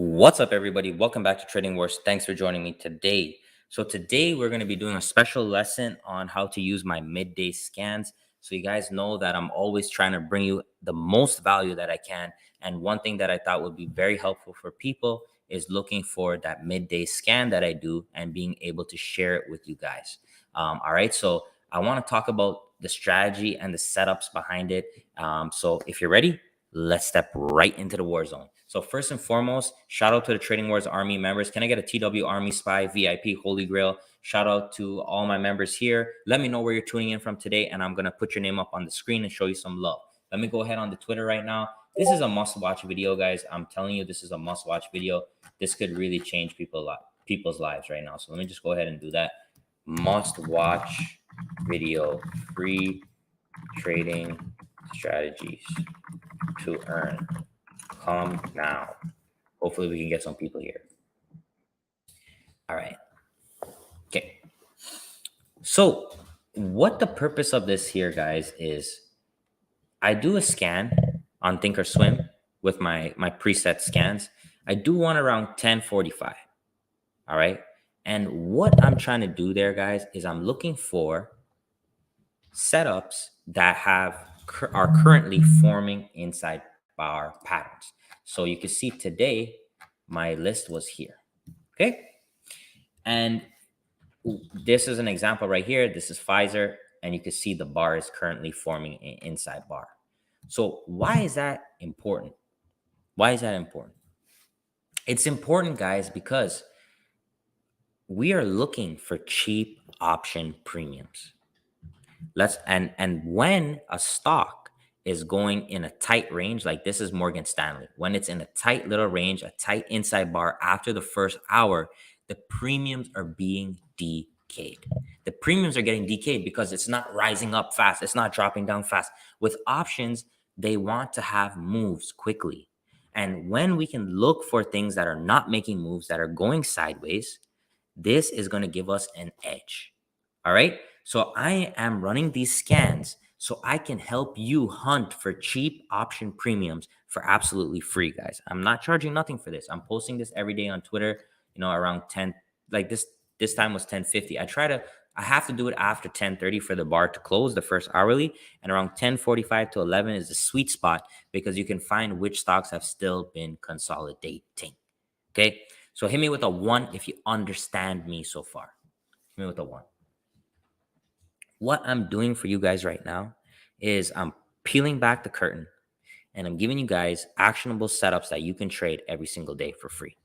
What's up, everybody? Welcome back to Trading Wars. Thanks for joining me today. So today we're going to be doing a special lesson on how to use my midday scans. So you guys know that I'm always trying to bring you the most value that I can. And one thing that I thought would be very helpful for people is looking for that midday scan that I do and being able to share it with you guys. All right. So I want to talk about the strategy and the setups behind it. So if you're ready, let's step right into the war zone. So first and foremost, shout out to the Trading Wars Army members. Can I get a TW Army Spy VIP Holy Grail? Shout out to all my members here. Let me know where you're tuning in from today, and I'm going to put your name up on the screen and show you some love. Let me go ahead on the Twitter right now. This is a must-watch video, guys. I'm telling you, this is a must-watch video. This could really change people's lives right now. So let me just go ahead and do that. Must-watch video, free trading strategies to earn. Come now. Hopefully we can get some people here. All right. Okay. So what the purpose of this here, guys, is I do a scan on Thinkorswim with my preset scans. I do one around 10:45. All right. And what I'm trying to do there, guys, is I'm looking for setups that are currently forming inside bar patterns. So you can see today my list was here. Okay. And this is an example right here. This is Pfizer, and you can see the bar is currently forming an inside bar. So why is that important? Why is that important? It's important, guys, because we are looking for cheap option premiums. And when a stock is going in a tight range, like this is Morgan Stanley, when it's in a tight little range, a tight inside bar after the first hour, the premiums are being decayed. The premiums are getting decayed because it's not rising up fast. It's not dropping down fast. With options, they want to have moves quickly. And when we can look for things that are not making moves, that are going sideways, this is going to give us an edge. All right. So I am running these scans so I can help you hunt for cheap option premiums for absolutely free, guys. I'm not charging nothing for this. I'm posting this every day on Twitter, around 10, like this time was 10:50. I have to do it after 10:30 for the bar to close the first hourly, and around 10:45 to 11 is the sweet spot because you can find which stocks have still been consolidating. Okay. So hit me with a 1 if you understand me so far. Hit me with a 1. What I'm doing for you guys right now is I'm peeling back the curtain and I'm giving you guys actionable setups that you can trade every single day for free.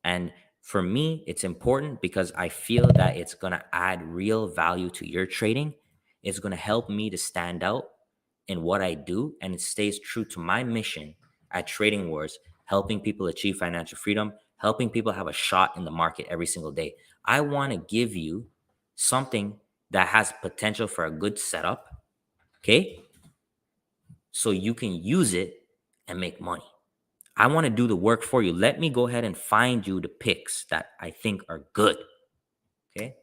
And for me, it's important because I feel that it's going to add real value to your trading. It's going to help me to stand out in what I do, and it stays true to my mission at Trading Wars, helping people achieve financial freedom, helping people have a shot in the market every single day. I want to give you something that has potential for a good setup, okay? So you can use it and make money. I want to do the work for you. Let me go ahead and find you the picks that I think are good, okay?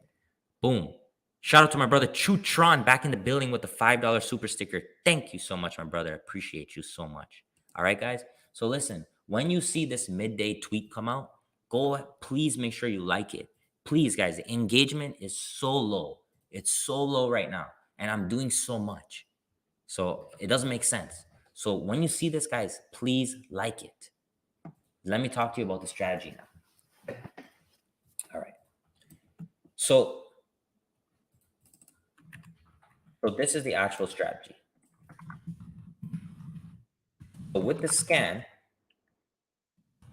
Boom. Shout out to my brother Chutron back in the building with the $5 super sticker. Thank you so much, my brother. I appreciate you so much. All right, guys? So listen, when you see this midday tweet come out, please make sure you like it. Please, guys, the engagement is so low. It's so low right now, and I'm doing so much. So it doesn't make sense. So when you see this, guys, please like it. Let me talk to you about the strategy now. All right. So this is the actual strategy. So with the scan,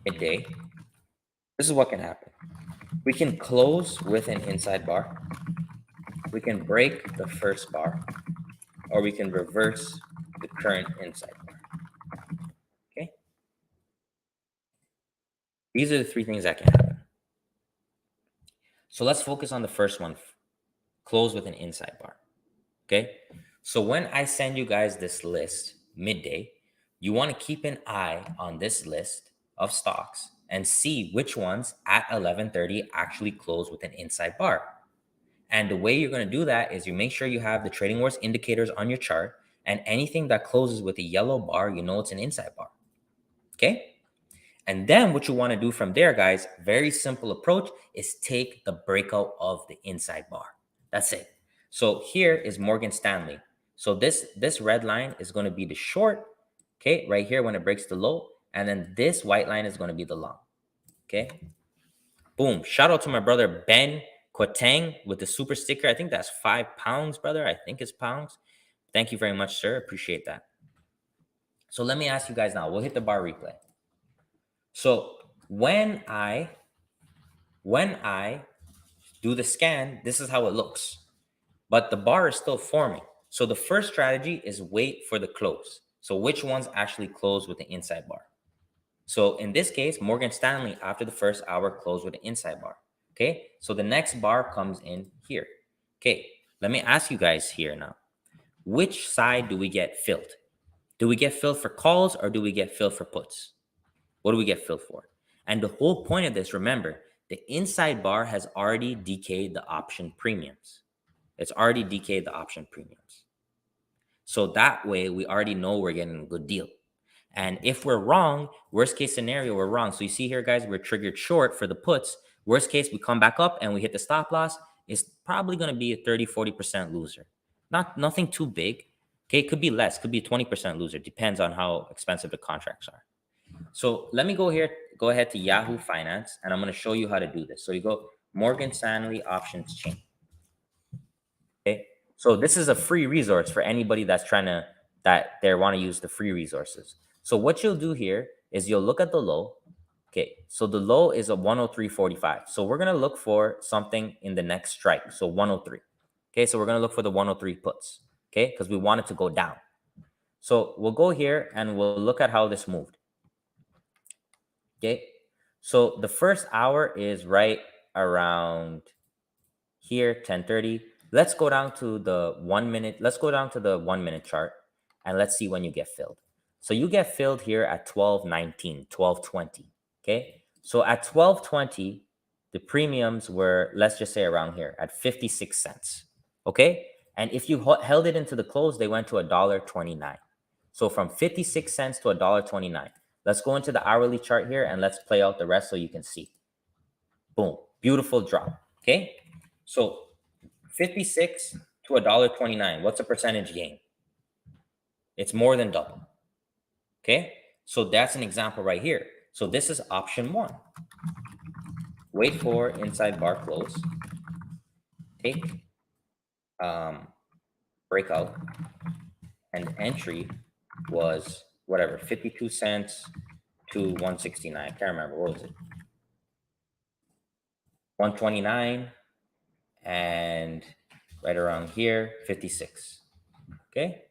midday, this is what can happen. We can close with an inside bar. We can break the first bar, or we can reverse the current inside bar. Okay. These are the three things that can happen. So let's focus on the first one, close with an inside bar. Okay. So when I send you guys this list midday, you want to keep an eye on this list of stocks and see which ones at 11:30 actually close with an inside bar. And the way you're going to do that is you make sure you have the Trading Wars indicators on your chart, and anything that closes with a yellow bar, it's an inside bar. Okay. And then what you want to do from there, guys, very simple approach, is take the breakout of the inside bar. That's it. So here is Morgan Stanley. So this red line is going to be the short, okay, right here when it breaks the low. And then this white line is going to be the long, okay? Boom. Shout out to my brother Ben Quatang with the super sticker. I think that's £5, brother. I think it's pounds. Thank you very much, sir. Appreciate that. So let me ask you guys now. We'll hit the bar replay. So when I do the scan, this is how it looks. But the bar is still forming. So the first strategy is wait for the close. So which ones actually close with the inside bar? So in this case, Morgan Stanley, after the first hour, closed with an inside bar. Okay, so the next bar comes in here. Okay, let me ask you guys here now. Which side do we get filled? Do we get filled for calls or do we get filled for puts? What do we get filled for? And the whole point of this, remember, the inside bar has already decayed the option premiums. It's already decayed the option premiums. So that way, we already know we're getting a good deal. And if we're wrong, worst case scenario, we're wrong. So you see here, guys, we're triggered short for the puts. Worst case, we come back up and we hit the stop loss. It's probably going to be a 30-40% loser. Nothing too big. Okay, it could be less. Could be a 20% loser. Depends on how expensive the contracts are. So let me go ahead to Yahoo Finance, and I'm going to show you how to do this. So you go Morgan Stanley options chain. Okay, so this is a free resource for anybody that's that they want to use the free resources. So what you'll do here is you'll look at the low. Okay, so the low is a 103.45. So we're going to look for something in the next strike. So 103. Okay, so we're going to look for the 103 puts. Okay, because we want it to go down. So we'll go here and we'll look at how this moved. Okay, so the first hour is right around here, 10:30. Let's go down to the 1 minute. Let's go down to the 1 minute chart and let's see when you get filled. So you get filled here at 12:19, 12:20. Okay, so at 12:20, the premiums were, let's just say around here at 56 cents. Okay, and if you held it into the close, they went to $1.29. So from 56 cents to $1.29. Let's go into the hourly chart here and let's play out the rest so you can see. Boom, beautiful drop. Okay, so 56 to $1.29. What's a percentage gain? It's more than double. Okay, so that's an example right here. So this is option one. Wait for inside bar close. Take breakout, and entry was whatever, 52 cents to 169. I can't remember. What was it? 129 and right around here, 56. Okay.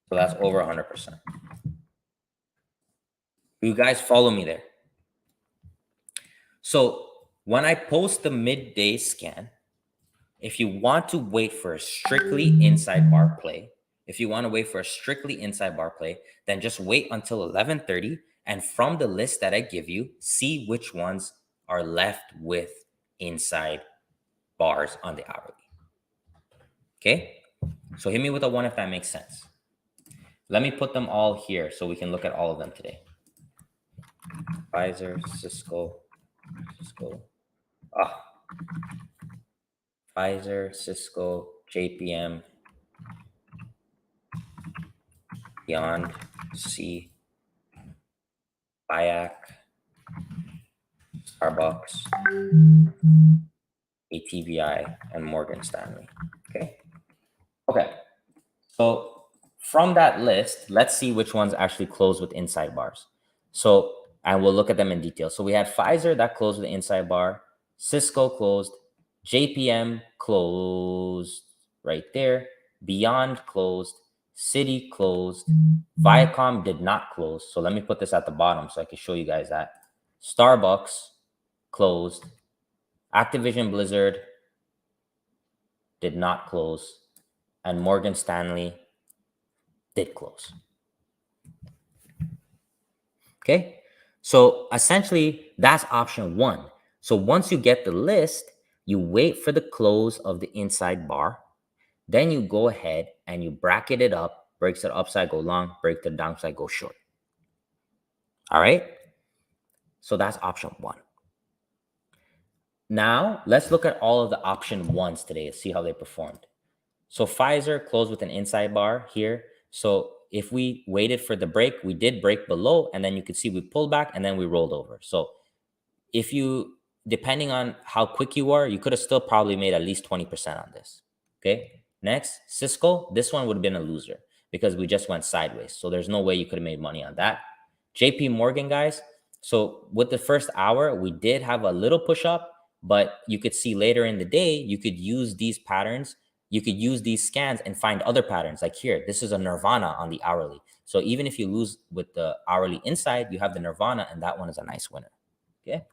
So that's over 100%. You guys follow me there? So when I post the midday scan, if you want to wait for a strictly inside bar play, then just wait until 11:30. And from the list that I give you, see which ones are left with inside bars on the hourly. Okay. So hit me with a one if that makes sense. Let me put them all here so we can look at all of them today. Pfizer, Cisco. Pfizer, Cisco, JPM, Beyond, C, IAC, Starbucks, ATVI, and Morgan Stanley. Okay. So from that list, let's see which ones actually close with inside bars. So, and we'll look at them in detail. So we had Pfizer that closed with the inside bar, Cisco closed, JPM closed right there, Beyond closed, Citi closed, Viacom did not close. So let me put this at the bottom so I can show you guys that. Starbucks closed, Activision Blizzard did not close, and Morgan Stanley did close. Okay, so essentially that's option one. So once you get the list, you wait for the close of the inside bar. Then you go ahead and you bracket it up, breaks to the upside, go long, break to the downside, go short. All right. So that's option one. Now let's look at all of the option ones today and see how they performed. So Pfizer closed with an inside bar here. So if we waited for the break, we did break below, and then you could see we pulled back and then we rolled over. So if you, depending on how quick you are, you could have still probably made at least 20% on this. Okay. Next, Cisco, this one would have been a loser because we just went sideways. So there's no way you could have made money on that. JP Morgan, guys. So with the first hour, we did have a little push up, but you could see later in the day, you could use these patterns. You could use these scans and find other patterns. Like here, this is a Nirvana on the hourly. So even if you lose with the hourly inside, you have the Nirvana, and that one is a nice winner. Okay.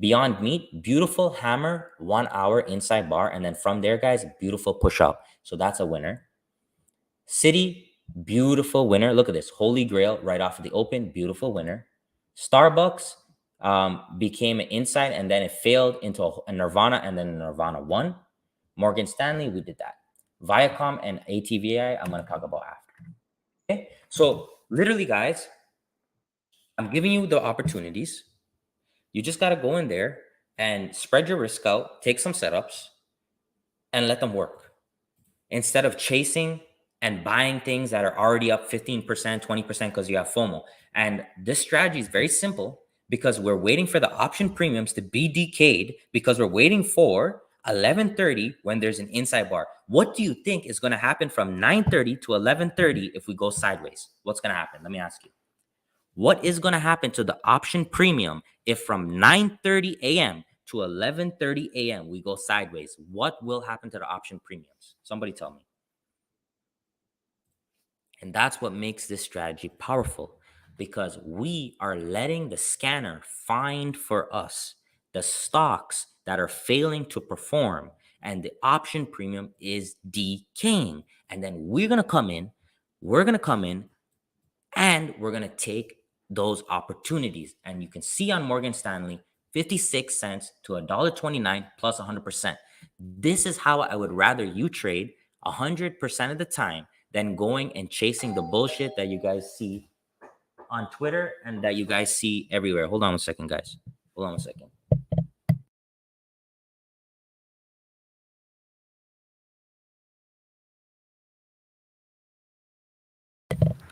Beyond Meat, beautiful hammer, 1 hour inside bar. And then from there, guys, beautiful push up. So that's a winner. City, beautiful winner. Look at this. Holy Grail right off of the open. Beautiful winner. Starbucks became an inside, and then it failed into a Nirvana, and then Nirvana won. Morgan Stanley, we did that. Viacom and ATVI, I'm going to talk about after. Okay. So literally, guys, I'm giving you the opportunities. You just got to go in there and spread your risk out, take some setups, and let them work. Instead of chasing and buying things that are already up 15%, 20% because you have FOMO. And this strategy is very simple because we're waiting for the option premiums to be decayed because we're waiting for 11:30 when there's an inside bar. What do you think is going to happen from 9:30 to 11:30 if we go sideways? What's going to happen? Let me ask you. What is going to happen to the option premium if from 9:30 a.m. to 11:30 a.m. we go sideways? What will happen to the option premiums? Somebody tell me. And that's what makes this strategy powerful because we are letting the scanner find for us the stocks that are failing to perform, and the option premium is decaying. And then we're going to come in, and we're going to take those opportunities. And you can see on Morgan Stanley, 56 cents to $1.29 plus 100%. This is how I would rather you trade 100% of the time than going and chasing the bullshit that you guys see on Twitter and that you guys see everywhere. Hold on a second, guys. Hold on a second.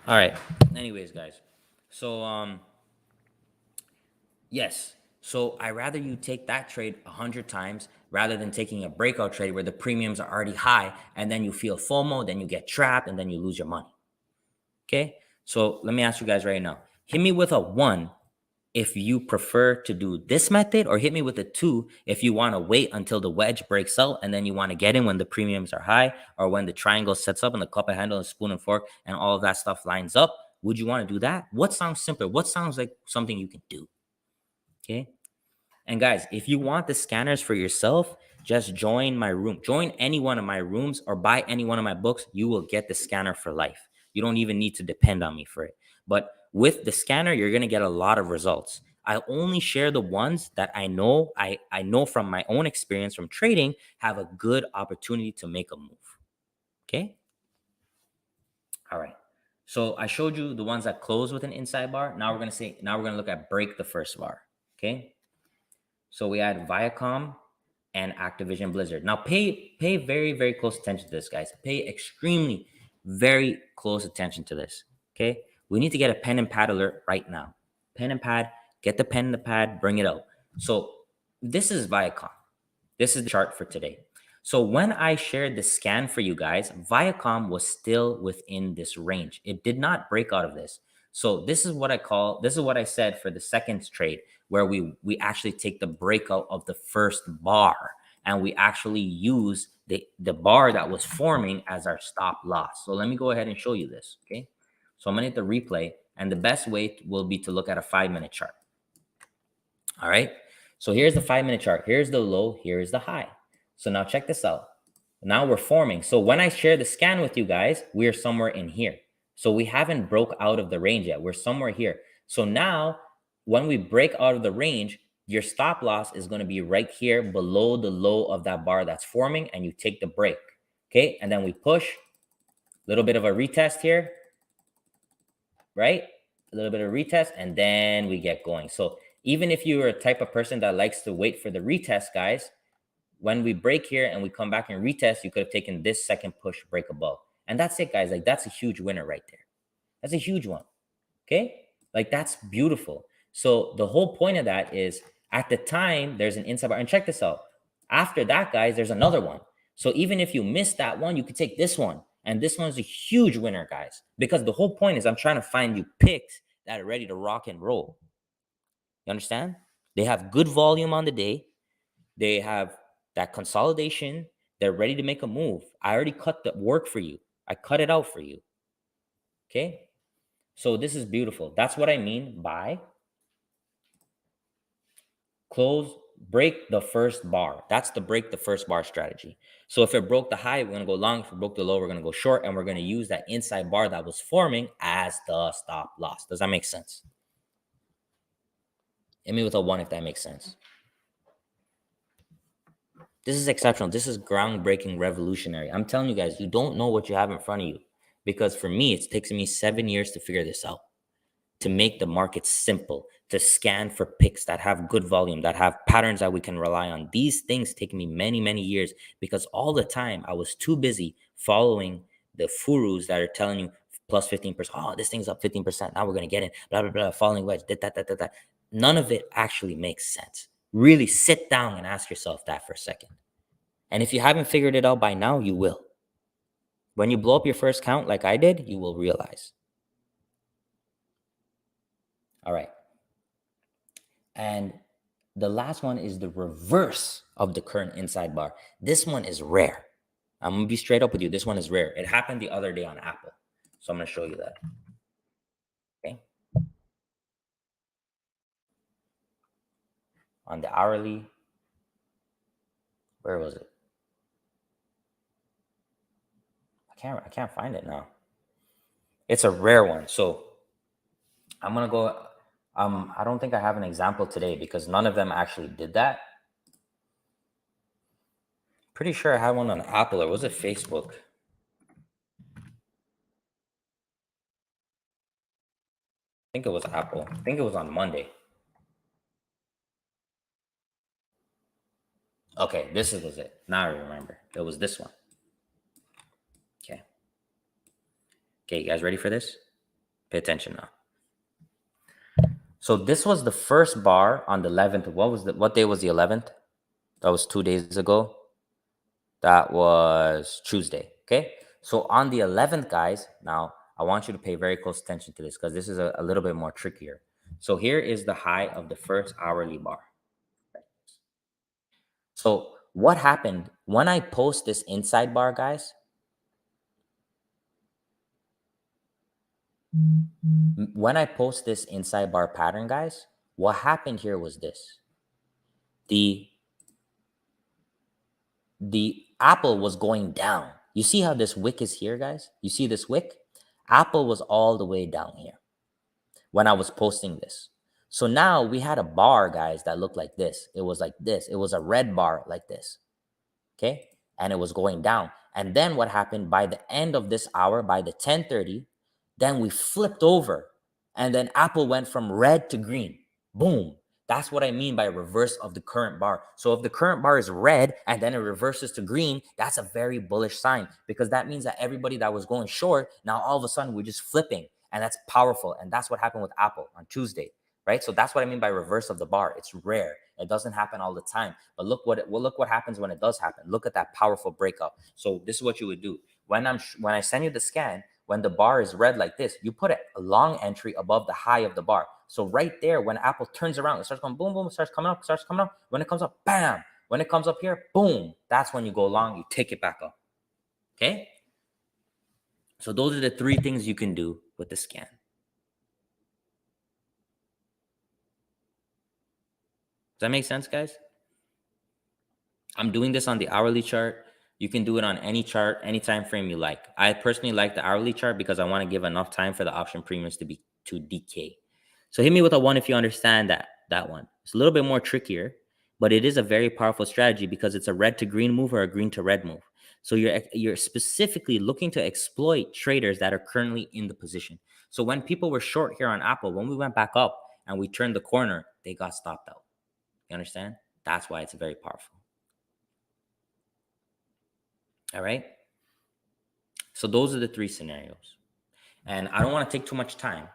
All right. Anyways, guys. So, yes. So I rather you take that trade 100 times rather than taking a breakout trade where the premiums are already high and then you feel FOMO, then you get trapped and then you lose your money. Okay. So let me ask you guys right now. Hit me with a 1 if you prefer to do this method, or hit me with a 2 if you want to wait until the wedge breaks out and then you want to get in when the premiums are high or when the triangle sets up and the cup and handle and spoon and fork and all of that stuff lines up. Would you want to do that? What sounds simpler? What sounds like something you can do? Okay. And guys, if you want the scanners for yourself, just join my room. Join any one of my rooms or buy any one of my books. You will get the scanner for life. You don't even need to depend on me for it. But with the scanner, you're going to get a lot of results. I only share the ones that I know from my own experience from trading have a good opportunity to make a move. Okay? All right. So I showed you the ones that close with an inside bar. Now we're going to look at break the first bar. Okay? So we had Viacom and Activision Blizzard. Now pay very, very close attention to this, guys. Pay extremely, very close attention to this. Okay. We need to get a pen and pad alert right now. Pen and pad, get the pen and the pad, bring it out. So this is Viacom. This is the chart for today. So when I shared the scan for you guys, Viacom was still within this range. It did not break out of this. So this is what I said for the second trade, where we actually take the breakout of the first bar and we actually use the bar that was forming as our stop loss. So let me go ahead and show you this. Okay. So I'm going to hit the replay, and the best way will be to look at a 5-minute chart. All right. So here's the 5-minute chart. Here's the low. Here's the high. So now check this out. Now we're forming. So when I share the scan with you guys, we're somewhere in here. So we haven't broke out of the range yet. We're somewhere here. So now when we break out of the range, your stop loss is going to be right here below the low of that bar that's forming, and you take the break. Okay, and then we push, a little bit of a retest here, right? A little bit of retest, and then we get going. So even if you're a type of person that likes to wait for the retest, guys, when we break here and we come back and retest, you could have taken this second push break above. And that's it, guys. Like, that's a huge winner right there. That's a huge one. Okay? Like, that's beautiful. So the whole point of that is, at the time, there's an inside bar. And check this out. After that, guys, there's another one. So even if you miss that one, you could take this one. And this one's a huge winner, guys. Because the whole point is I'm trying to find you picks that are ready to rock and roll. You understand? They have good volume on the day. They have that consolidation. They're ready to make a move. I already cut the work for you. I cut it out for you. Okay? So this is beautiful. That's what I mean by break the first bar. That's the break the first bar strategy. So if it broke the high, we're going to go long. If it broke the low, we're going to go short. And we're going to use that inside bar that was forming as the stop loss. Does that make sense? Hit me with a 1 if that makes sense. This is exceptional. This is groundbreaking, revolutionary. I'm telling you guys, you don't know what you have in front of you. Because for me, it's taken me 7 years to figure this out. To make the market simple, to scan for picks that have good volume, that have patterns that we can rely on. These things take me many, many years because all the time I was too busy following the furus that are telling you plus 15%. Oh, this thing's up 15%. Now we're going to get in, blah, blah, blah, falling wedge. That. None of it actually makes sense. Really sit down and ask yourself that for a second. And if you haven't figured it out by now, you will. When you blow up your first count like I did, you will realize. All right. And the last one is the reverse of the current inside bar. This one is rare. I'm going to be straight up with you. This one is rare. It happened the other day on Apple. So I'm going to show you that. Okay. On the hourly, where was it? I can't find it now. It's a rare one. So I'm going to go, I don't think I have an example today because none of them actually did that. Pretty sure I had one on Apple, or was it Facebook? I think it was Apple. I think it was on Monday. Okay, this was it. Now I remember. It was this one. Okay. Okay, you guys ready for this? Pay attention now. So this was the first bar on the 11th. What day was the 11th? That was 2 days ago. That was Tuesday. Okay. So on the 11th, guys, now I want you to pay very close attention to this because this is a little bit more trickier. So here is the high of the first hourly bar. So what happened when I post this inside bar, guys? When I post this inside bar pattern, guys, what happened here was this. The Apple was going down. You see how this wick is here, guys? You see this wick? Apple was all the way down here when I was posting this. So now we had a bar, guys, that looked like this. It was like this. It was a red bar like this. Okay? And it was going down. And then what happened by the end of this hour, by the 10:30, then we flipped over. And then Apple went from red to green. Boom. That's what I mean by reverse of the current bar. So if the current bar is red and then it reverses to green, that's a very bullish sign because that means that everybody that was going short, now all of a sudden we're just flipping. And that's powerful. And that's what happened with Apple on Tuesday, right? So that's what I mean by reverse of the bar. It's rare. It doesn't happen all the time. But look what happens when it does happen. Look at that powerful breakout. So this is what you would do. When I send you the scan, when the bar is red like this, you put a long entry above the high of the bar. So right there, when Apple turns around, it starts going boom, boom, starts coming up. When it comes up, bam. When it comes up here, boom. That's when you go long, you take it back up. Okay? So those are the 3 things you can do with the scan. Does that make sense, guys? I'm doing this on the hourly chart. You can do it on any chart, any time frame you like. I personally like the hourly chart because I want to give enough time for the option premiums to decay. So hit me with a 1 if you understand that one. It's a little bit more trickier, but it is a very powerful strategy because it's a red to green move or a green to red move. So you're specifically looking to exploit traders that are currently in the position. So when people were short here on Apple, when we went back up and we turned the corner, they got stopped out. You understand? That's why it's very powerful. All right. So those are the three scenarios. And I don't want to take too much time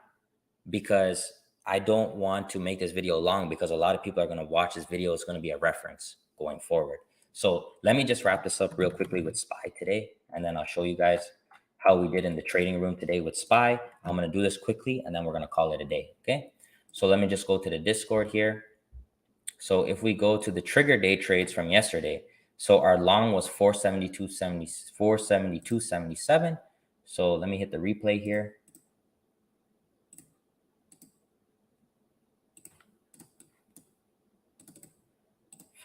because I don't want to make this video long, because a lot of people are going to watch this video. It's going to be a reference going forward. So let me just wrap this up real quickly with SPY today, and then I'll show you guys how we did in the trading room today with SPY. I'm going to do this quickly and then we're going to call it a day. Okay. So let me just go to the Discord here. So if we go to the trigger day trades from yesterday, so our long was 472.77. So let me hit the replay here.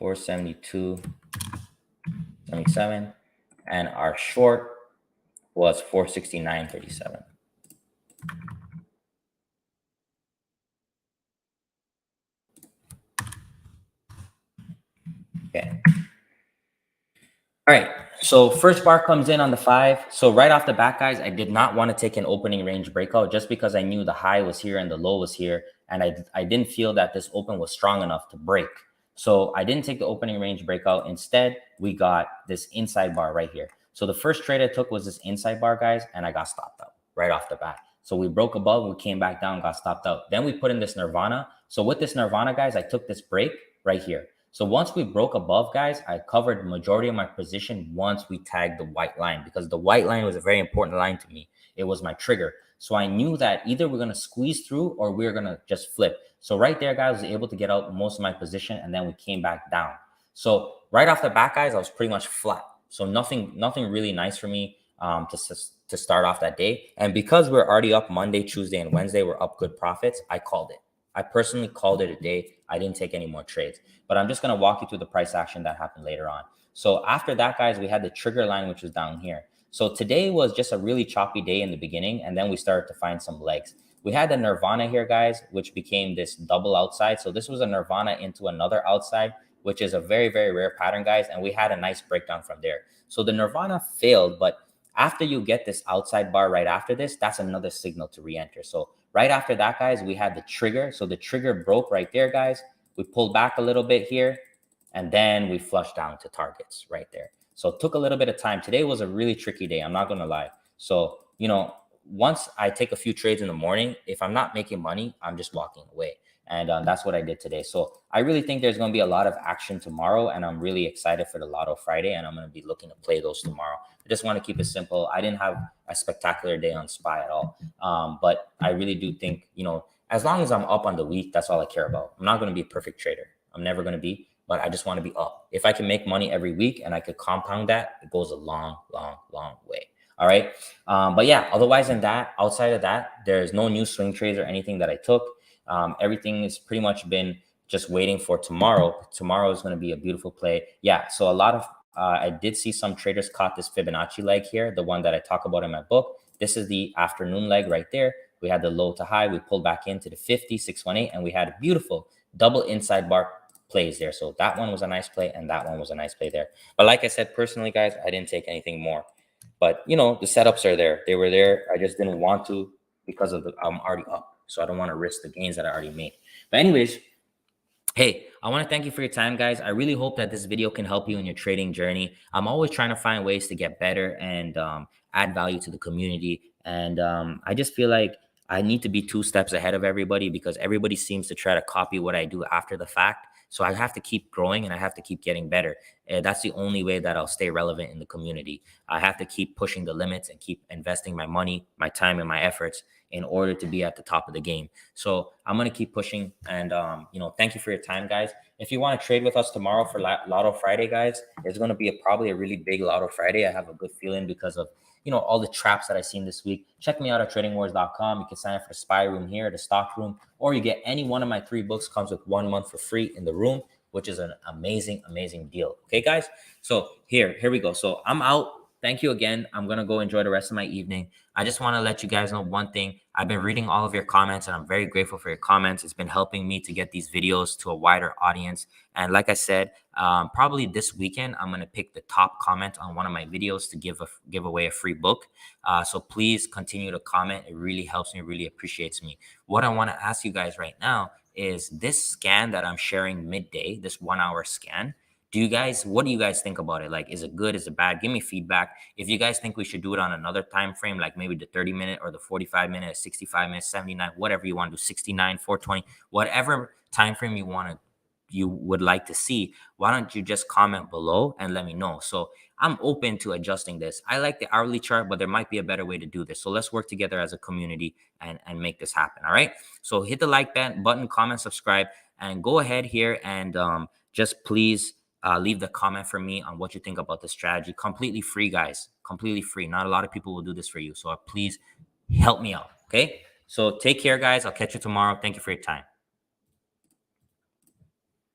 $472.77, and our short was 469.37. Okay. All right. So first bar comes in on the 5. So right off the bat, guys, I did not want to take an opening range breakout just because I knew the high was here and the low was here, and I didn't feel that this open was strong enough to break. So I didn't take the opening range breakout. Instead, we got this inside bar right here. So the first trade I took was this inside bar, guys, and I got stopped out right off the bat. So we broke above, we came back down, got stopped out. Then we put in this Nirvana. So with this Nirvana, guys, I took this break right here. So once we broke above, guys, I covered the majority of my position once we tagged the white line, because the white line was a very important line to me. It was my trigger. So I knew that either we're going to squeeze through or we're going to just flip. So right there, guys, I was able to get out most of my position, and then we came back down. So right off the bat, guys, I was pretty much flat. So nothing really nice for me to start off that day. And because we're already up Monday, Tuesday, and Wednesday, we're up good profits, I called it. I personally called it a day. I didn't take any more trades, but I'm just going to walk you through the price action that happened later on. So after that, guys, we had the trigger line, which was down here. So today was just a really choppy day in the beginning, and then we started to find some legs. We had the Nirvana here, guys, which became this double outside. So this was a Nirvana into another outside, which is a very, very rare pattern, guys. And we had a nice breakdown from there. So the Nirvana failed, but after you get this outside bar right after this, that's another signal to re-enter. So right after that, guys, we had the trigger. So the trigger broke right there, guys. We pulled back a little bit here, and then we flushed down to targets right there. So it took a little bit of time. Today was a really tricky day, I'm not going to lie. So, you know, once I take a few trades in the morning, if I'm not making money, I'm just walking away. And that's what I did today. So I really think there's going to be a lot of action tomorrow, and I'm really excited for the Lotto Friday, and I'm going to be looking to play those tomorrow. I just want to keep it simple. I didn't have a spectacular day on SPY at all. But I really do think, you know, as long as I'm up on the week, that's all I care about. I'm not going to be a perfect trader. I'm never going to be, but I just want to be up. If I can make money every week and I could compound that, it goes a long, long, long way. All right. But yeah, otherwise than that, outside of that, there's no new swing trades or anything that I took. Everything has pretty much been just waiting for tomorrow. Tomorrow is going to be a beautiful play. Yeah. So a lot of, I did see some traders caught this Fibonacci leg here, the one that I talk about in my book. This is the afternoon leg right there. We had the low to high. We pulled back into the 50, 618, and we had a beautiful double inside bar plays there. So that one was a nice play, and that one was a nice play there. But like I said, personally, guys, I didn't take anything more. But, you know, the setups are there. They were there. I just didn't want to because of I'm already up. So I don't want to risk the gains that I already made. But anyways, hey, I want to thank you for your time, guys. I really hope that this video can help you in your trading journey. I'm always trying to find ways to get better and add value to the community. And I just feel like I need to be 2 steps ahead of everybody, because everybody seems to try to copy what I do after the fact. So I have to keep growing and I have to keep getting better. And that's the only way that I'll stay relevant in the community. I have to keep pushing the limits and keep investing my money, my time, and my efforts in order to be at the top of the game. So I'm going to keep pushing. And, you know, thank you for your time, guys. If you want to trade with us tomorrow for Lotto Friday, guys, it's going to be probably a really big Lotto Friday. I have a good feeling because of, you know, all the traps that I've seen this week. Check me out at tradingwars.com. You can sign up for the SPY room here, the stock room, or you get any one of my 3 books. Comes with 1 month for free in the room, which is an amazing, amazing deal. Okay, guys. So here we go. So I'm out. thank you again. I'm going to go enjoy the rest of my evening. I just want to let you guys know one thing. I've been reading all of your comments and I'm very grateful for your comments. It's been helping me to get these videos to a wider audience. And like I said, probably this weekend, I'm going to pick the top comment on one of my videos to give away a free book. So please continue to comment. It really helps me, really appreciates me. What I want to ask you guys right now is this scan that I'm sharing midday, this 1 hour scan. What do you guys think about it? Like, is it good? Is it bad? Give me feedback. If you guys think we should do it on another time frame, like maybe the 30-minute or the 45-minute, 65 minutes, 79, whatever you want to do, 69, 420, whatever time frame you would like to see, why don't you just comment below and let me know? So I'm open to adjusting this. I like the hourly chart, but there might be a better way to do this. So let's work together as a community and make this happen. All right. So hit the like button, comment, subscribe, and go ahead here and just please leave the comment for me on what you think about the strategy. Completely free, guys. Completely free. Not a lot of people will do this for you. So please help me out. Okay. So take care, guys. I'll catch you tomorrow. Thank you for your time.